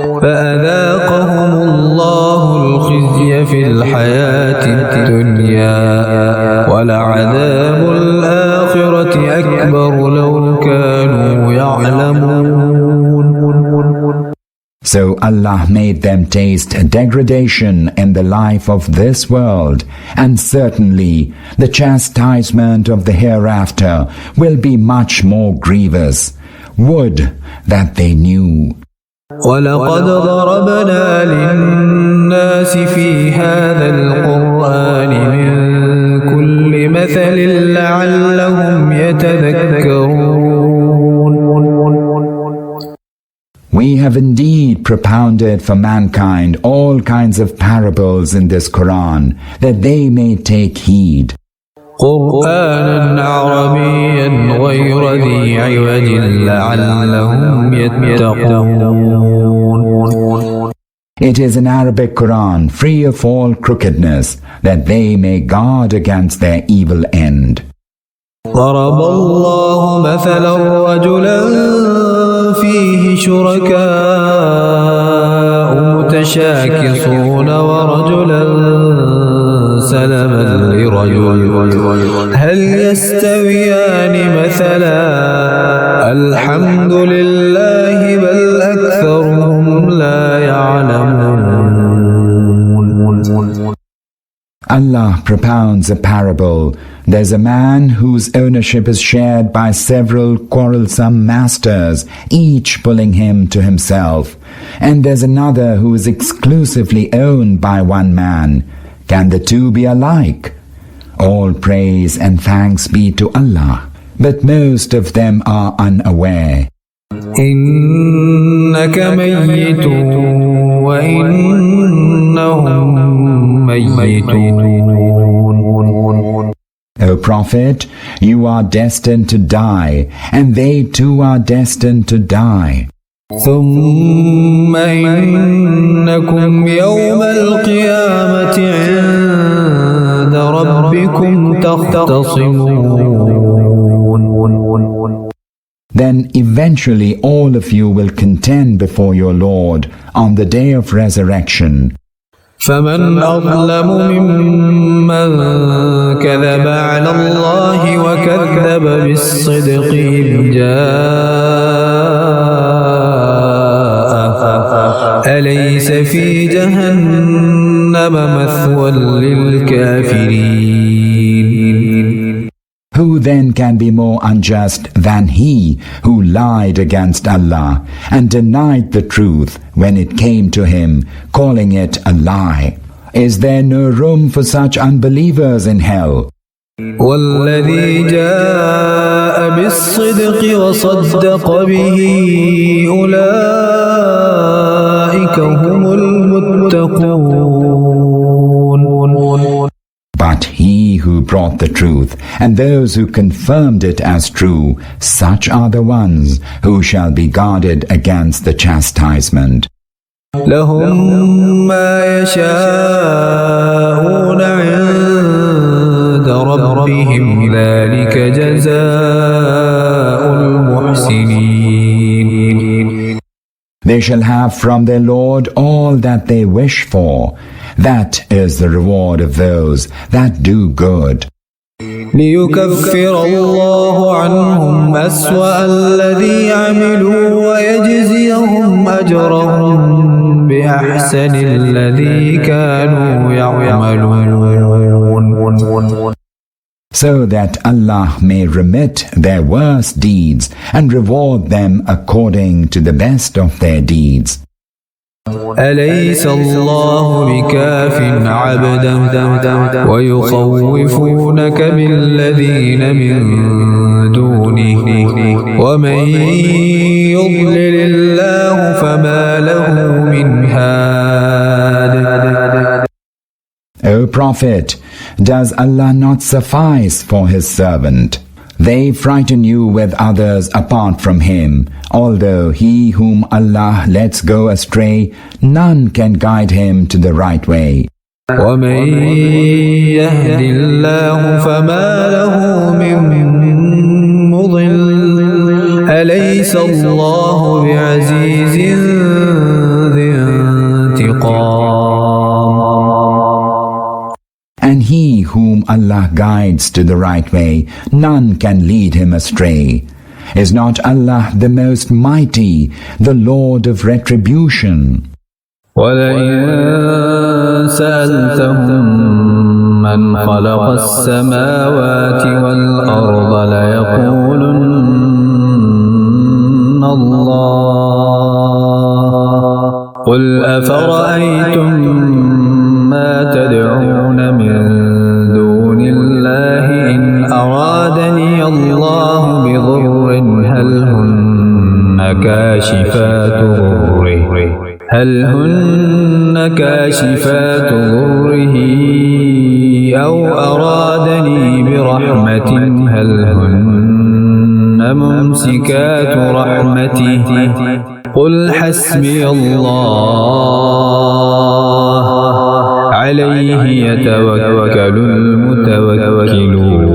فأذاقهم الله الخزي في الحياة الدنيا ولعذاب الآخرة أكبر لو كانوا يعلمون. So Allah made them taste degradation in the life of this world, and certainly the chastisement of the hereafter will be much more grievous. Would that they knew. وَلَقَدْ ضَرَبْنَا لِلنَّاسِ فِي هَذَا الْقُرْآنِ مِنْ كُلِّ مَثَلٍ لَعَلَّهُمْ يَتَذَكَّرُونَ. We have indeed propounded for mankind all kinds of parables in this Quran, that they may take heed. قرآنا عربيا غير ذي عوج لعلهم يتقون. It is an Arabic Quran free of all crookedness, that they may guard against their evil end. ضرب الله مثلا رجلا فيه شركاء متشاكسون ورجلا سلما لرجل هل يستويان مثلا الحمد لله بل أكثرهم لا يعلمون. Allah propounds a parable. There's a man whose ownership is shared by several quarrelsome masters, each pulling him to himself. And there's another who is exclusively owned by one man. Can the two be alike? All praise and thanks be to Allah, but most of them are unaware. إنك ميت وإنهم ميتون. O Prophet, you are destined to die, and they too are destined to die. ثم إنكم يوم القيامة عند ربكم تختصمون. Then eventually all of you will contend before your Lord on the day of resurrection. فمن أظلم ممن كذب على الله وكذب بالصدق إذ جاء أليس في جهنم مثوى للكافرين. Who then can be more unjust than he who lied against Allah and denied the truth when it came to him, calling it a lie? Is there no room for such unbelievers in hell? والذي جاء بالصدق وصدق به أولئك هم المتقون. But he who brought the truth and those who confirmed it as true, such are the ones who shall be guarded against the chastisement. لهم ما يشاءون عند ربهم ذلك جزاء المحسنين. They shall have from their Lord all that they wish for. That is the reward of those that do good. ليكفر الله عنهم أسوأ الذي عملوا ويجزيهم أجرهم بأحسن الذي كانوا يعملون. So that Allah may remit their worst deeds and reward them according to the best of their deeds. أليس الله بكاف عبدا ويخوفونك بالذين من دونه ومن يضلل الله فما له من هاد. O Prophet, does Allah not suffice for His servant? They frighten you with others apart from Him. Although he whom Allah lets go astray, none can guide him to the right way. وَمَن يَهْدِ اللَّهُ فَمَا لَهُ مِن مُّضِلٍّ أَلَيْسَ اللَّهُ بِعَزِيزٍ Allah guides to the right way, none can lead him astray. Is not Allah the most mighty, the Lord of retribution? وَلَئِن سَأَلْتَهُم مَّنْ خَلَقَ السَّمَاوَاتِ وَالْأَرْضَ لَيَقُولُنَّ اللَّهُ قُلْ أَفَرَأَيْتُم مَّا تَدْعُونَ مِن دُونِ اللَّهِ إِنْ أَرَادَنِيَ اللَّهُ بِضُرٍّ هَلْ هُنَّ كاشفات ضره أو أرادني برحمة هل هن ممسكات رحمته قل حسبي الله عليه يتوكل المتوكلون.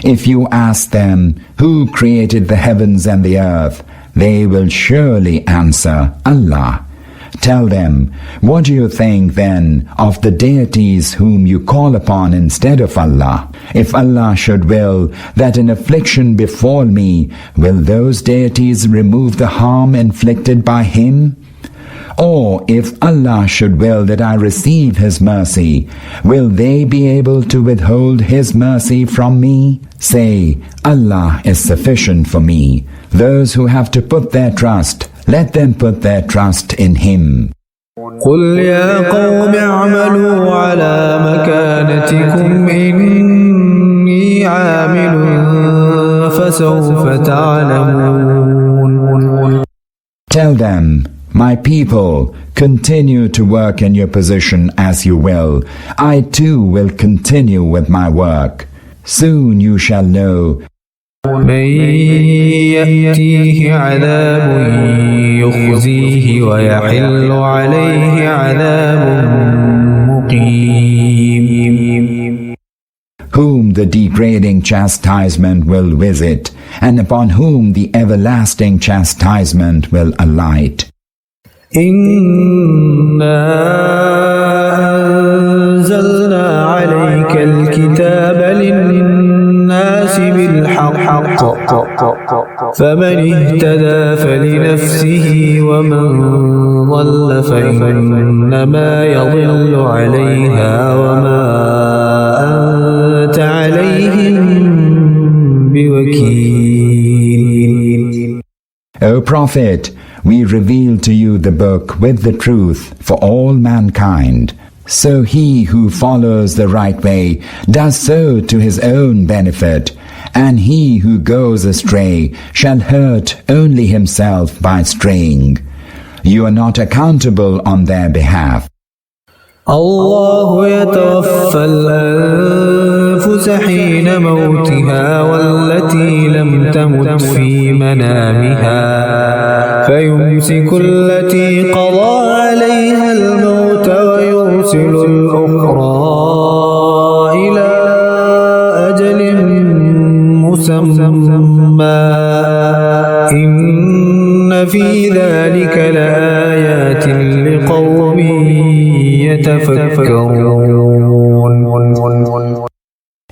If you ask them, who created the heavens and the earth, they will surely answer, Allah. Tell them, what do you think then of the deities whom you call upon instead of Allah? If Allah should will that an affliction befall me, will those deities remove the harm inflicted by Him? Or if Allah should will that I receive His mercy, will they be able to withhold His mercy from me? Say, Allah is sufficient for me. Those who have to put their trust, let them put their trust in Him. قُلْ يَا قَوْمِ اعْمَلُوا عَلَى مَكَانَتِكُمْ إِنِّي عَامِلٌ فَسَوْفَ تَعْلَمُونَ. Tell them, my people, continue to work in your position as you will. I too will continue with my work. Soon you shall know. مَن يَأْتِيهِ عَذَابٌ يُخْزِيهِ وَيَحِلُّ عَلَيْهِ عَذَابٌ مُقِيمٌ. Whom the degrading chastisement will visit, and upon whom the everlasting chastisement will alight. إِنَّا أَنزَلْنَا عَلَيْكَ الْكِتَابَ لِلنَّاسِ بِالْحَقِّ فَمَنِ اهْتَدَى فَلِنَفْسِهِ وَمَنْ ضَلَّ فَإِنَّمَا يَضِلُّ عَلَيْهَا وَمَا أَنْتَ عَلَيْهِمْ بِوَكِيلٍ. O Prophet, we reveal to you the book with the truth for all mankind. So he who follows the right way does so to his own benefit, and he who goes astray shall hurt only himself by straying. You are not accountable on their behalf. الله يتوفى الأنفس حين موتها والتي لم تمت في منامها فيمسك التي قضى عليها الموت ويرسل الأخرى إلى أجل مسمى إن في ذلك لآيات لقوم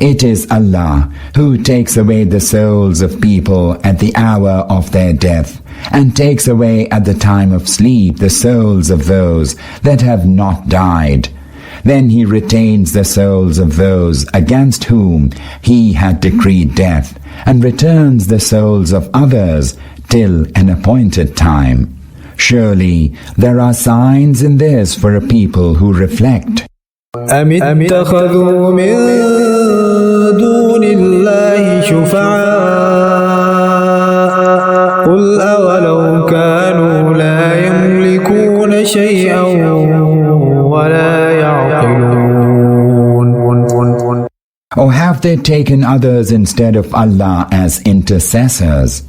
It is Allah who takes away the souls of people at the hour of their death, and takes away at the time of sleep the souls of those that have not died. Then He retains the souls of those against whom He had decreed death, and returns the souls of others till an appointed time. Surely there are signs in this for a people who reflect. أَمِ اتَّخَذُوا مِن دُونِ اللَّهِ شُفَعَاءَ قُلْ أَوَلَوْ كَانُوا لَا يَمْلِكُونَ شَيْئًا وَلَا يَعْقِلُونَ. Or have they taken others instead of Allah as intercessors?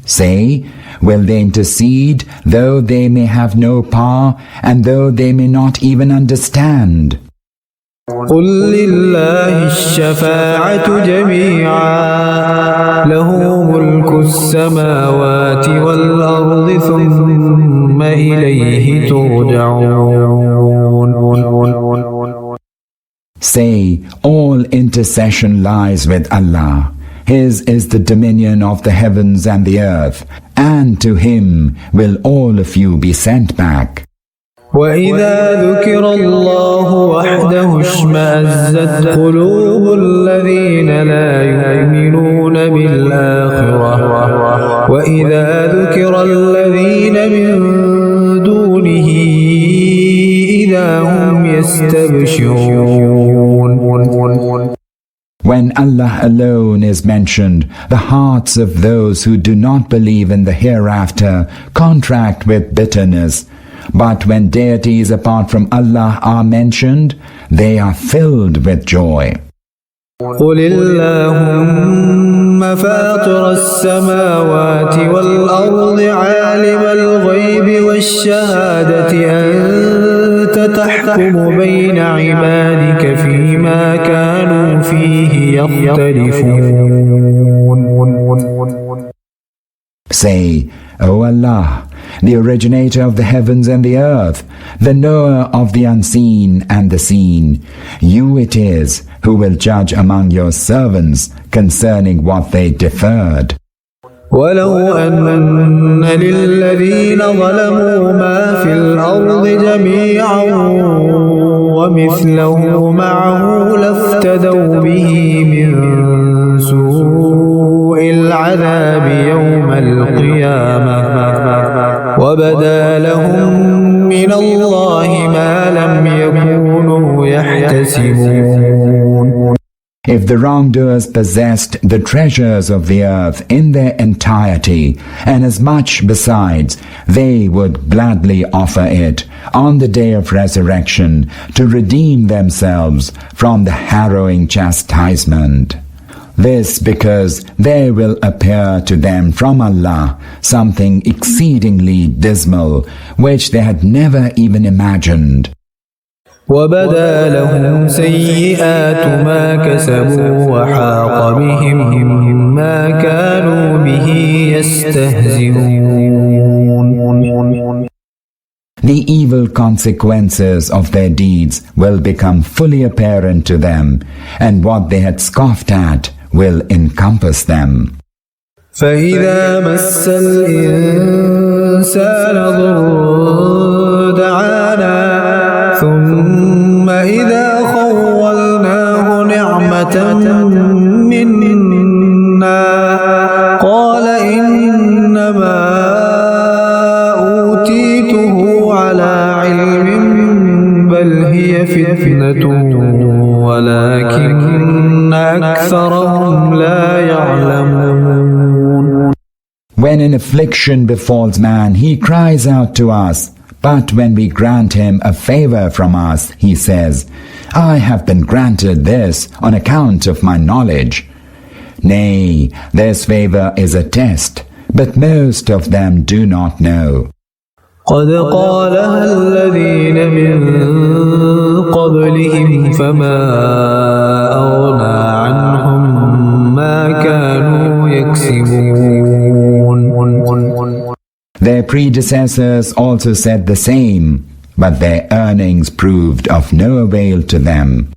Say, will they intercede though they may have no power and though they may not even understand? قُلْ لِلَّهِ الشَّفَاعَةُ جَمِيعًا لَهُ مُلْكُ السَّمَاوَاتِ وَالْأَرْضِ ثُمَّ إِلَيْهِ تُرْجَعُونَ. Say, all intercession lies with Allah. His is the dominion of the heavens and the earth, and to Him will all of you be sent back. وَإِذَا ذُكِرَ اللَّهُ وَحْدَهُ اشْمَأَزَّتْ قُلُوبُ الَّذِينَ لَا يُؤْمِنُونَ بِالْآخِرَةِ وَإِذَا ذُكِرَ الَّذِينَ مِن دُونِهِ إِذَا هُمْ يَسْتَبْشِرُونَ. When Allah alone is mentioned, the hearts of those who do not believe in the hereafter contract with bitterness. But when deities apart from Allah are mentioned, they are filled with joy. قُلِ اللَّهُمَّ فَاطِرَ السَّمَاوَاتِ وَالْأَرْضِ عَالِمَ الْغَيْبِ وَالشَّهَادَةِ أَنْتَ تَحْكُمُ بَيْنَ عِبَادِكَ فِيمَا كَانُوا فِيهِ يَخْتَلِفُونَ. Say, O Allah, the originator of the heavens and the earth, the knower of the unseen and the seen, you it is who will judge among your servants concerning what they deferred. وَلَوْ أَنَّ لِلَّذِينَ ظَلَمُوا مَا فِي الْأَرْضِ جَمِيعًا وَمِثْلَهُ مَعَهُ لَافْتَدَوْا بِهِ مِنْ سُوءِ الْعَذَابِ يَوْمَ الْقِيَامَةِ وَبَدَا لَهُم مِّنَ اللَّهِ مَا لَمْ يَكُونُوا يَحْتَسِبُونَ. If the wrongdoers possessed the treasures of the earth in their entirety, and as much besides, they would gladly offer it on the day of resurrection to redeem themselves from the harrowing chastisement. This because there will appear to them from Allah something exceedingly dismal, which they had never even imagined. وَبَدَا لَهُمْ سَيِّئَاتُ مَا كَسَبُوا وَحَاقَ بِهِم مَّا كَانُوا بِهِ يَسْتَهْزِئُونَ. The evil consequences of their deeds will become fully apparent to them, and what they had scoffed at will encompass them. فَإِذَا مَسَّ الْإِنسَانَ ضُرٌّ دَعَانَا ثُمَّ إِذَا خَوَّلْنَاهُ نِعْمَةً مِنَّا قَالَ إِنَّمَا أُوتِيتُهُ عَلَى عِلْمٍ بَلْ هِيَ فِتْنَةٌ وَلَكِنَّ أَكْثَرَهُمْ لَا يَعْلَمُونَ. When an affliction befalls man, he cries out to us. But when we grant him a favor from us, he says, I have been granted this on account of my knowledge. Nay, this favor is a test, but most of them do not know. قَدْ قَالَهَا الَّذِينَ مِن قَبْلِهِمْ فَمَا أَغْنَى عَنْهُمْ مَا كَانُوا يَكْسِبُونَ. Their predecessors also said the same, but their earnings proved of no avail to them.